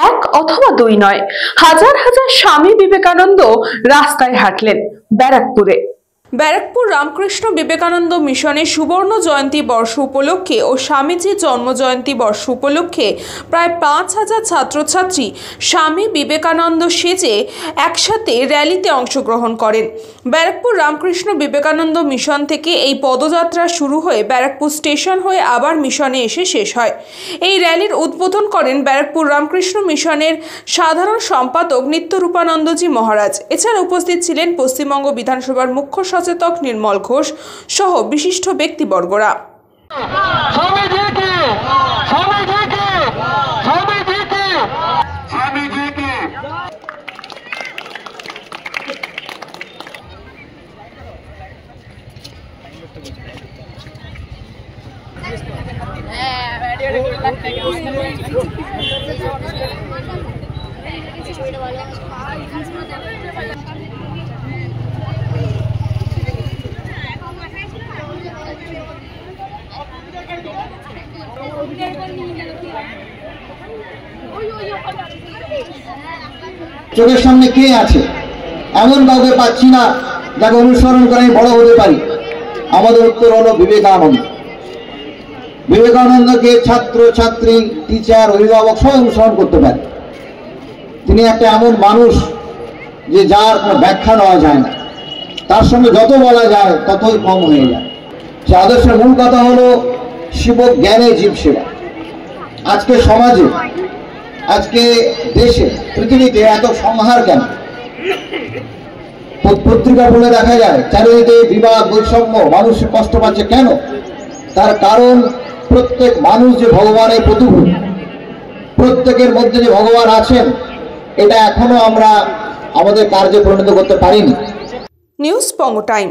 এক অথবা দুই নয়, হাজার হাজার স্বামী বিবেকানন্দ রাস্তায় হাঁটলেন ব্যারাকপুরে। ব্যারাকপুর রামকৃষ্ণ বিবেকানন্দ মিশনের সুবর্ণ জয়ন্তী বর্ষ উপলক্ষে ও স্বামীজির জন্ম জয়ন্তী বর্ষ উপলক্ষে প্রায় ৫,০০০ ছাত্রছাত্রী স্বামী বিবেকানন্দ সেজে একসাথে র্যালিতে অংশগ্রহণ করেন। ব্যারাকপুর রামকৃষ্ণ বিবেকানন্দ মিশন থেকে এই পদযাত্রা শুরু হয়ে ব্যারাকপুর স্টেশন হয়ে আবার মিশনে এসে শেষ হয়। এই র্যালির উদ্বোধন করেন ব্যারাকপুর রামকৃষ্ণ মিশনের সাধারণ সম্পাদক নিত্যরূপানন্দজি মহারাজ। এছাড়া উপস্থিত ছিলেন পশ্চিমবঙ্গ বিধানসভার মুখ্য সচেতক নির্মল ঘোষ সহ বিশিষ্ট ব্যক্তিবর্গরা। চোখের সামনে কে আছে এমন কাউকে পাচ্ছি না যাকে অনুসরণ করে আমি বড় হতে পারি। আমাদের উত্তর হলো বিবেকানন্দ। বিবেকানন্দকে ছাত্র ছাত্রী, টিচার, অভিভাবক সবাই অনুসরণ করতে পারে। তিনি একটা এমন মানুষ যে যার কোনো ব্যাখ্যা নেওয়া যায় না, তার সঙ্গে যত বলা যায় ততই কম হয়ে যায়। সে আদর্শের মূল কথা হলো শিব জ্ঞানে জীব সেবা। আজকে সমাজে, আজকে দেশে, পৃথিবীতে এত সংহার কেন? পত্রিকা পড়লে দেখা যায় চারিদিকে বিবাদ, বৈষম্য, মানুষ কষ্ট পাচ্ছে কেন? তার কারণ প্রত্যেক মানুষ যে ভগবানের প্রতিভূ, প্রত্যেকের মধ্যে যে ভগবান আছেন এটা এখনো আমরা আমাদের কার্যে পরিণত করতে পারিনি। নিউজ পঙ্গ টাইম।